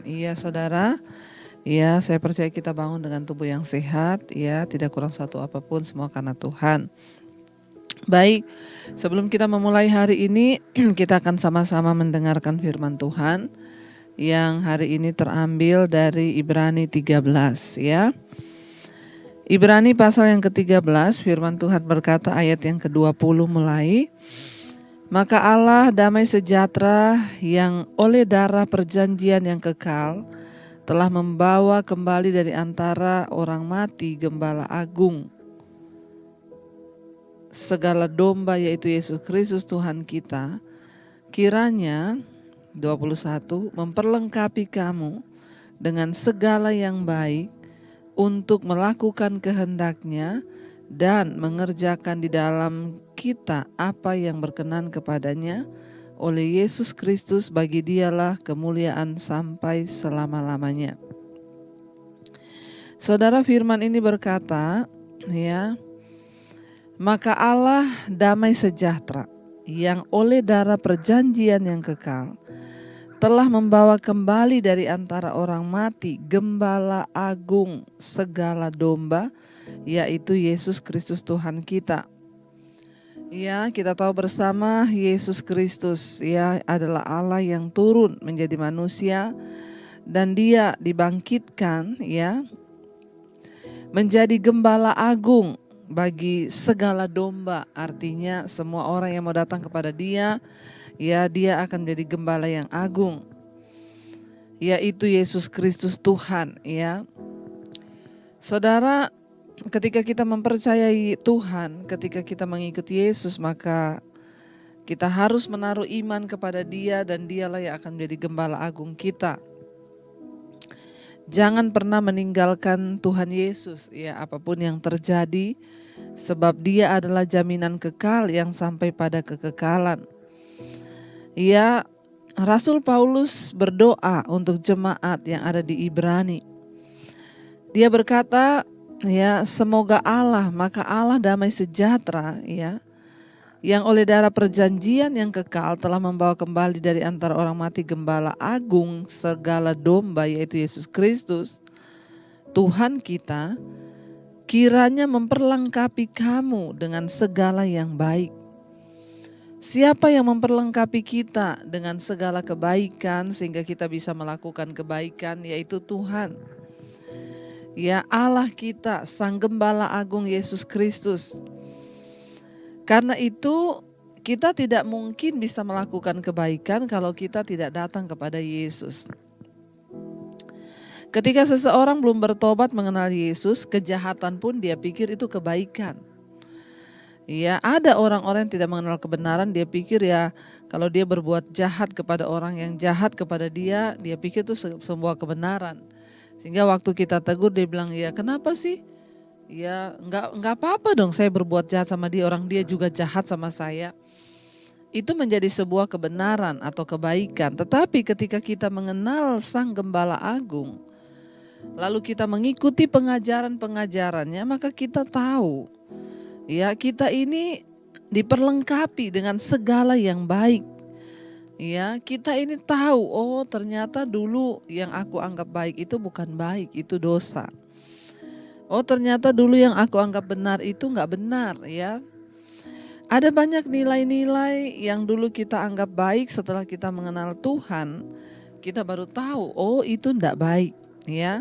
Iya saudara, ya saya percaya kita bangun dengan tubuh yang sehat, ya tidak kurang satu apapun, semua karena Tuhan. Baik, sebelum kita memulai hari ini, kita akan sama-sama mendengarkan firman Tuhan yang hari ini terambil dari Ibrani 13 ya. Ibrani pasal yang ke-13, firman Tuhan berkata ayat yang ke-20 mulai. Maka Allah damai sejahtera yang oleh darah perjanjian yang kekal telah membawa kembali dari antara orang mati Gembala Agung, segala domba yaitu Yesus Kristus Tuhan kita, kiranya 21 memperlengkapi kamu dengan segala yang baik untuk melakukan kehendaknya dan mengerjakan di dalam kita apa yang berkenan kepadanya oleh Yesus Kristus, bagi dialah kemuliaan sampai selama-lamanya. Saudara, firman ini berkata, ya, maka Allah damai sejahtera yang oleh darah perjanjian yang kekal telah membawa kembali dari antara orang mati Gembala Agung segala domba, yaitu Yesus Kristus Tuhan kita. Ya, kita tahu bersama Yesus Kristus ya adalah Allah yang turun menjadi manusia dan dia dibangkitkan ya menjadi Gembala Agung bagi segala domba. Artinya semua orang yang mau datang kepada dia, ya dia akan menjadi gembala yang agung, yaitu Yesus Kristus Tuhan ya. Saudara, ketika kita mempercayai Tuhan, ketika kita mengikuti Yesus, maka kita harus menaruh iman kepada Dia dan Dialah yang akan menjadi gembala agung kita. Jangan pernah meninggalkan Tuhan Yesus ya, apapun yang terjadi, sebab Dia adalah jaminan kekal yang sampai pada kekekalan. Ya, Rasul Paulus berdoa untuk jemaat yang ada di Ibrani. Dia berkata, ya, semoga Allah, maka Allah damai sejahtera, ya, yang oleh darah perjanjian yang kekal telah membawa kembali dari antara orang mati Gembala Agung segala domba, yaitu Yesus Kristus, Tuhan kita, kiranya memperlengkapi kamu dengan segala yang baik. Siapa yang memperlengkapi kita dengan segala kebaikan sehingga kita bisa melakukan kebaikan, yaitu Tuhan. Ya, Allah kita, Sang Gembala Agung Yesus Kristus. Karena itu kita tidak mungkin bisa melakukan kebaikan kalau kita tidak datang kepada Yesus. Ketika seseorang belum bertobat mengenal Yesus, kejahatan pun dia pikir itu kebaikan. Ya, ada orang-orang yang tidak mengenal kebenaran, dia pikir ya kalau dia berbuat jahat kepada orang yang jahat kepada dia, dia pikir itu sebuah kebenaran. Sehingga waktu kita tegur dia bilang, ya kenapa sih? Ya enggak apa-apa dong saya berbuat jahat sama dia, orang dia juga jahat sama saya. Itu menjadi sebuah kebenaran atau kebaikan. Tetapi ketika kita mengenal Sang Gembala Agung, lalu kita mengikuti pengajaran-pengajarannya, maka kita tahu ya kita ini diperlengkapi dengan segala yang baik. Ya, kita ini tahu, oh ternyata dulu yang aku anggap baik itu bukan baik, itu dosa. Oh ternyata dulu yang aku anggap benar itu enggak benar ya. Ada banyak nilai-nilai yang dulu kita anggap baik, setelah kita mengenal Tuhan, kita baru tahu, oh itu enggak baik ya.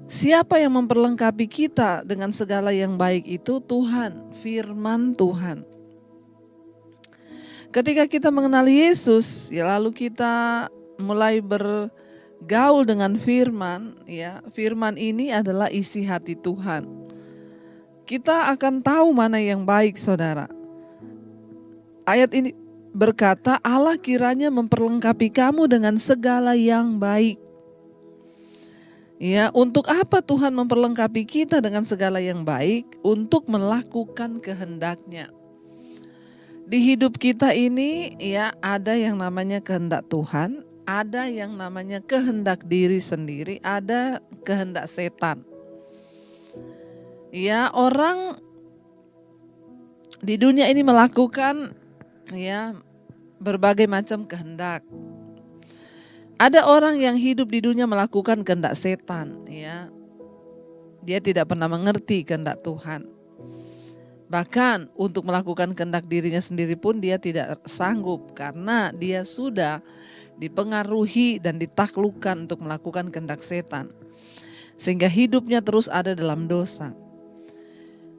Siapa yang memperlengkapi kita dengan segala yang baik itu? Tuhan, firman Tuhan. Ketika kita mengenal Yesus, ya lalu kita mulai bergaul dengan firman, ya. Firman ini adalah isi hati Tuhan. Kita akan tahu mana yang baik, saudara. Ayat ini berkata, Allah kiranya memperlengkapi kamu dengan segala yang baik. Ya, untuk apa Tuhan memperlengkapi kita dengan segala yang baik? Untuk melakukan kehendak-Nya. Di hidup kita ini ya ada yang namanya kehendak Tuhan, ada yang namanya kehendak diri sendiri, ada kehendak setan. Ya, orang di dunia ini melakukan ya berbagai macam kehendak. Ada orang yang hidup di dunia melakukan kehendak setan, ya. Dia tidak pernah mengerti kehendak Tuhan. Bahkan untuk melakukan kehendak dirinya sendiri pun dia tidak sanggup karena dia sudah dipengaruhi dan ditaklukkan untuk melakukan kehendak setan. Sehingga hidupnya terus ada dalam dosa.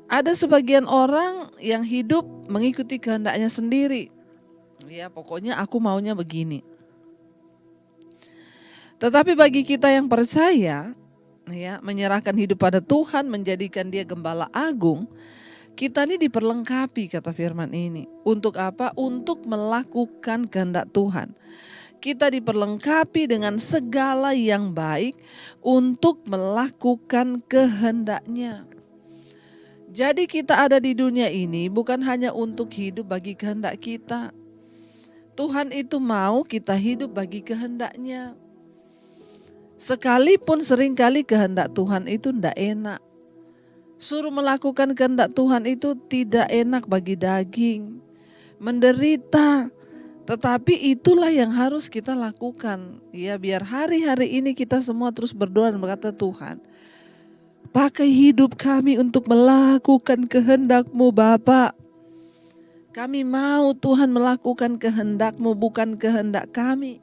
Ada sebagian orang yang hidup mengikuti kehendaknya sendiri. Ya, pokoknya aku maunya begini. Tetapi bagi kita yang percaya, ya, menyerahkan hidup pada Tuhan, menjadikan Dia gembala agung, kita ini diperlengkapi, kata firman ini. Untuk apa? Untuk melakukan kehendak Tuhan. Kita diperlengkapi dengan segala yang baik untuk melakukan kehendak-Nya. Jadi kita ada di dunia ini bukan hanya untuk hidup bagi kehendak kita. Tuhan itu mau kita hidup bagi kehendak-Nya. Sekalipun seringkali kehendak Tuhan itu tidak enak. Suruh melakukan kehendak Tuhan itu tidak enak bagi daging, menderita. Tetapi itulah yang harus kita lakukan. Ya, biar hari-hari ini kita semua terus berdoa dan berkata, Tuhan, pakai hidup kami untuk melakukan kehendak-Mu Bapa. Kami mau Tuhan melakukan kehendak-Mu, bukan kehendak kami.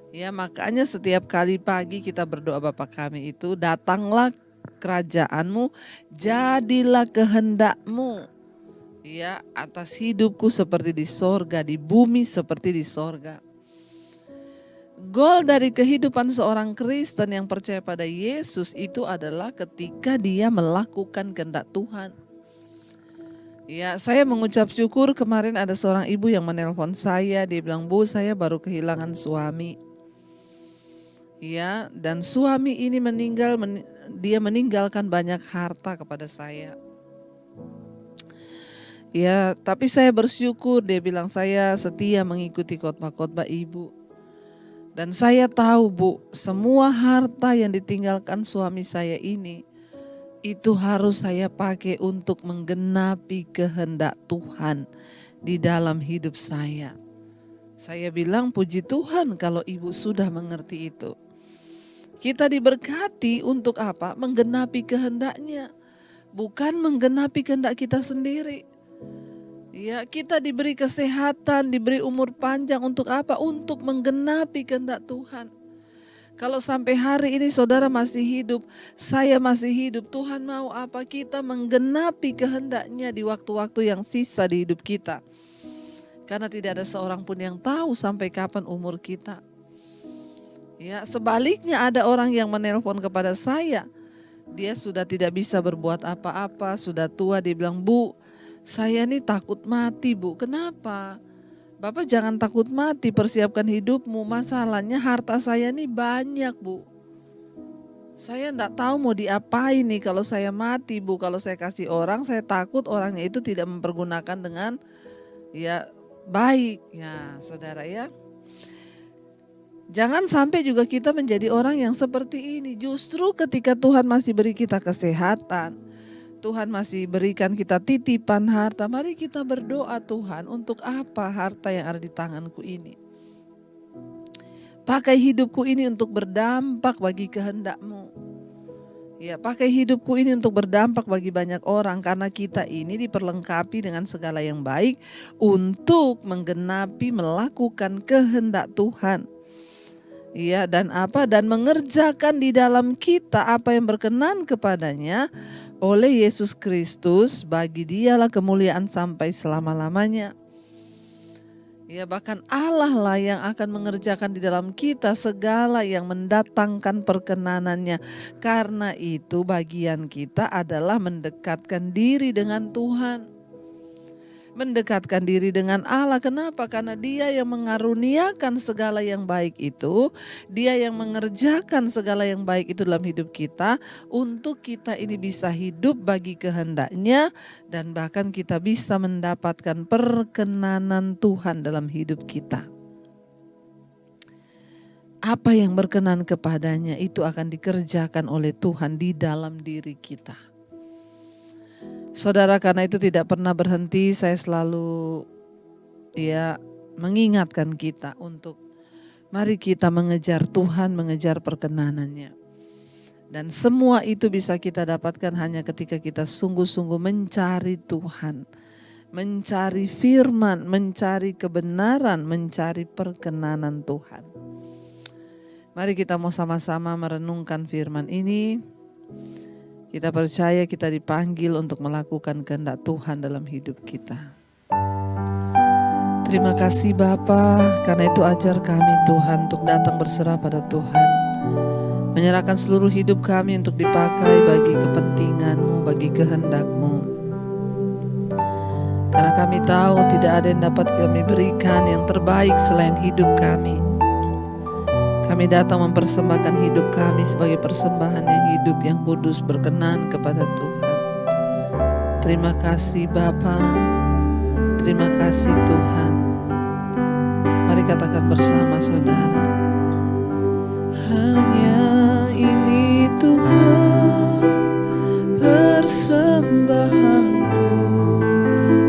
Ya, makanya setiap kali pagi kita berdoa Bapa kami itu, datanglah kerajaan-Mu, jadilah kehendak-Mu, ya, atas hidupku seperti di sorga, di bumi seperti di sorga. Goal dari kehidupan seorang Kristen yang percaya pada Yesus itu adalah ketika dia melakukan kehendak Tuhan. Ya, saya mengucap syukur kemarin ada seorang ibu yang menelpon saya, dia bilang, Bu, saya baru kehilangan suami. Ya, dan suami ini dia meninggalkan banyak harta kepada saya. Ya, tapi saya bersyukur, dia bilang, saya setia mengikuti khotbah-khotbah ibu. Dan saya tahu, Bu, semua harta yang ditinggalkan suami saya ini, itu harus saya pakai untuk menggenapi kehendak Tuhan di dalam hidup saya. Saya bilang, puji Tuhan kalau ibu sudah mengerti itu. Kita diberkati untuk apa? Menggenapi kehendak-Nya, bukan menggenapi kehendak kita sendiri. Ya, kita diberi kesehatan, diberi umur panjang untuk apa? Untuk menggenapi kehendak Tuhan. Kalau sampai hari ini saudara masih hidup, saya masih hidup, Tuhan mau apa? Kita menggenapi kehendak-Nya di waktu-waktu yang sisa di hidup kita. Karena tidak ada seorang pun yang tahu sampai kapan umur kita. Ya, sebaliknya ada orang yang menelpon kepada saya. Dia sudah tidak bisa berbuat apa-apa, sudah tua, dia bilang, Bu, saya nih takut mati, Bu. Kenapa? Bapak jangan takut mati, persiapkan hidupmu. Masalahnya harta saya nih banyak, Bu. Saya enggak tahu mau diapain nih kalau saya mati, Bu. Kalau saya kasih orang, saya takut orangnya itu tidak mempergunakan dengan ya baik. Ya, saudara ya. Jangan sampai juga kita menjadi orang yang seperti ini. Justru ketika Tuhan masih beri kita kesehatan, Tuhan masih berikan kita titipan harta, mari kita berdoa, Tuhan, untuk apa harta yang ada di tanganku ini? Pakai hidupku ini untuk berdampak bagi kehendak-Mu. Ya, pakai hidupku ini untuk berdampak bagi banyak orang, karena kita ini diperlengkapi dengan segala yang baik untuk menggenapi, melakukan kehendak Tuhan. Ya, dan apa? Dan mengerjakan di dalam kita apa yang berkenan kepadanya oleh Yesus Kristus, bagi Dialah kemuliaan sampai selama-lamanya. Ya, bahkan Allah lah yang akan mengerjakan di dalam kita segala yang mendatangkan perkenanannya. Karena itu bagian kita adalah mendekatkan diri dengan Tuhan. Mendekatkan diri dengan Allah. Kenapa? Karena Dia yang mengaruniakan segala yang baik itu, Dia yang mengerjakan segala yang baik itu dalam hidup kita, untuk kita ini bisa hidup bagi kehendak-Nya, dan bahkan kita bisa mendapatkan perkenanan Tuhan dalam hidup kita. Apa yang berkenan kepadanya itu akan dikerjakan oleh Tuhan di dalam diri kita. Saudara, karena itu tidak pernah berhenti, saya selalu mengingatkan kita untuk Mari kita mengejar Tuhan, mengejar perkenanan-Nya. Dan semua itu bisa kita dapatkan hanya ketika kita sungguh-sungguh mencari Tuhan, mencari firman, mencari kebenaran, mencari perkenanan Tuhan. Mari kita mau sama-sama merenungkan firman ini. Kita percaya kita dipanggil untuk melakukan kehendak Tuhan dalam hidup kita. Terima kasih Bapa, karena itu ajar kami Tuhan untuk datang berserah pada Tuhan. Menyerahkan seluruh hidup kami untuk dipakai bagi kepentingan-Mu, bagi kehendak-Mu. Karena kami tahu tidak ada yang dapat kami berikan yang terbaik selain hidup kami. Kami datang mempersembahkan hidup kami sebagai persembahan yang hidup, yang kudus, berkenan kepada Tuhan. Terima kasih Bapa. Terima kasih Tuhan. Mari katakan bersama saudara. Hanya ini Tuhan persembahanku,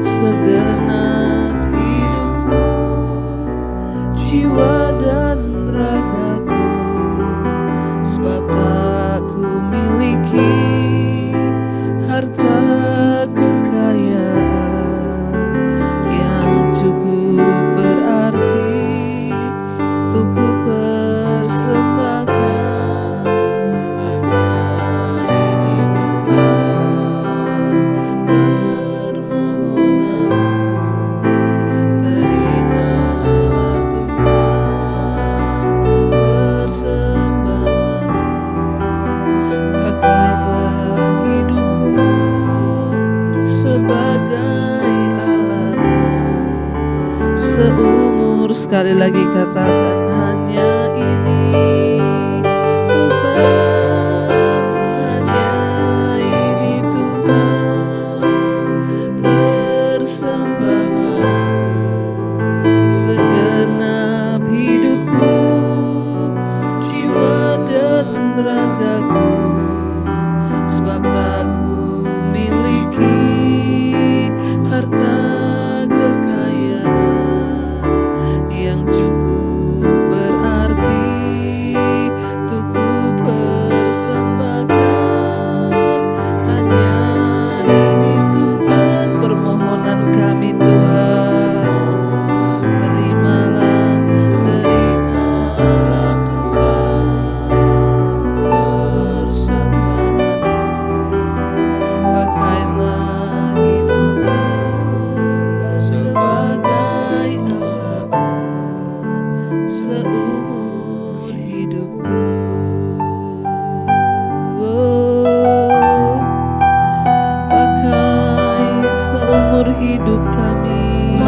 segenap hidupku, jiwa dan ragaku, sebab tak ku miliki harta kekayaan yang cukup berarti untuk ku persembahkan. Hanya ini Tuhan permohonanku, terimalah Tuhan persembahanku. Pakailah hidupku sebagai alat-Mu seumur. Sekali lagi katakan, hanya ini Tuhan, hanya ini Tuhan persembahanku, segenap hidupku, jiwa dan ragaku, sebab tak ku miliki harta kekayaan yang cukup berarti untuk ku persembahkan. Hanya ini Tuhan permohonan kami Tuhan. Terimalah, terimalah Tuhan persembahanku. Pakailah hidupku sebagai alat-Mu seumur hidupku. Pakai seumur hidup kami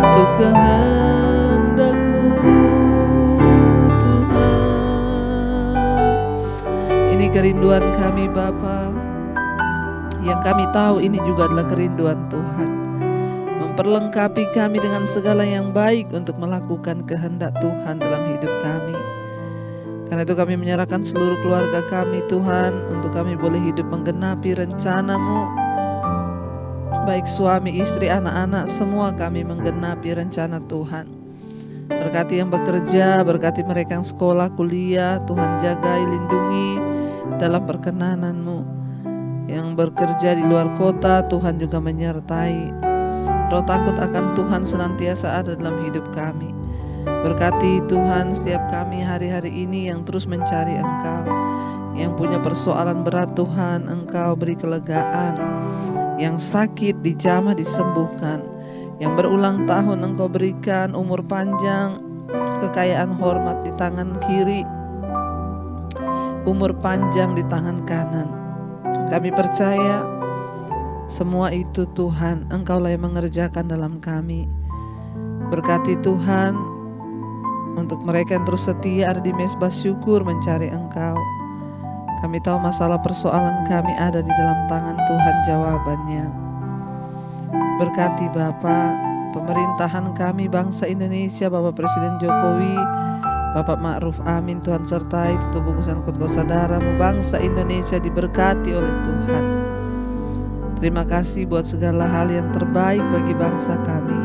untuk kehendak-Mu Tuhan. Ini kerinduan kami Bapa, yang kami tahu ini juga adalah kerinduan Tuhan. Memperlengkapi kami dengan segala yang baik untuk melakukan kehendak Tuhan dalam hidup kami. Karena itu kami menyerahkan seluruh keluarga kami Tuhan, untuk kami boleh hidup menggenapi rencana-Mu. Baik suami, istri, anak-anak, semua kami menggenapi rencana Tuhan. Berkati yang bekerja, berkati mereka yang sekolah, kuliah, Tuhan jagai, lindungi dalam perkenanan-Mu. Yang bekerja di luar kota, Tuhan juga menyertai. Roh takut akan Tuhan senantiasa ada dalam hidup kami. Berkati Tuhan setiap kami hari-hari ini yang terus mencari Engkau. Yang punya persoalan berat Tuhan, Engkau beri kelegaan. Yang sakit dijamah disembuhkan. Yang berulang tahun Engkau berikan umur panjang, kekayaan hormat di tangan kiri, umur panjang di tangan kanan. Kami percaya semua itu Tuhan, Engkau-lah yang mengerjakan dalam kami. Berkati Tuhan untuk mereka yang terus setia ada di mezbah syukur mencari Engkau. Kami tahu masalah persoalan kami ada di dalam tangan Tuhan jawabannya. Berkati Bapa, pemerintahan kami bangsa Indonesia, Bapak Presiden Jokowi, Bapak Ma'ruf Amin, Tuhan sertai tutup bungkusan khotbah saudaramu. Bangsa Indonesia diberkati oleh Tuhan. Terima kasih buat segala hal yang terbaik bagi bangsa kami.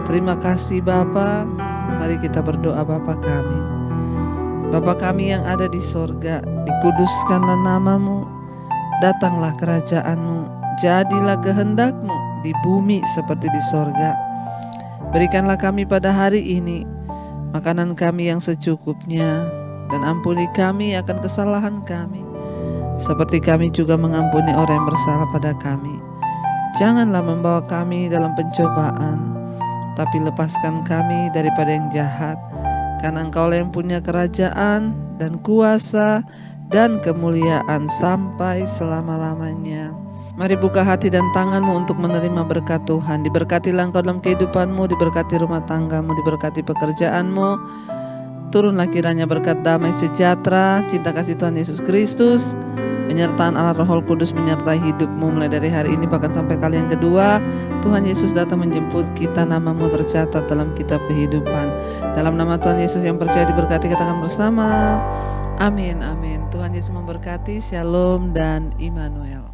Terima kasih Bapa. Mari kita berdoa. Bapa kami, Bapa kami yang ada di sorga, dikuduskanlah namamu, datanglah kerajaanmu, jadilah kehendakmu di bumi seperti di sorga. Berikanlah kami pada hari ini makanan kami yang secukupnya, dan ampuni kami akan kesalahan kami, seperti kami juga mengampuni orang yang bersalah pada kami. Janganlah membawa kami dalam pencobaan, tapi lepaskan kami daripada yang jahat. Karena Engkau yang punya kerajaan dan kuasa dan kemuliaan sampai selama-lamanya. Mari buka hati dan tanganmu untuk menerima berkat Tuhan. Diberkatilah engkau dalam kehidupanmu, diberkati rumah tanggamu, diberkati pekerjaanmu. Turunlah kiranya berkat damai sejahtera, cinta kasih Tuhan Yesus Kristus, penyertaan Allah Roh Kudus menyertai hidupmu mulai dari hari ini bahkan sampai kali yang kedua Tuhan Yesus datang menjemput kita. Namamu tercatat dalam kitab kehidupan. Dalam nama Tuhan Yesus yang percaya diberkati, katakan bersama, amin, amin. Tuhan Yesus memberkati. Shalom dan Immanuel.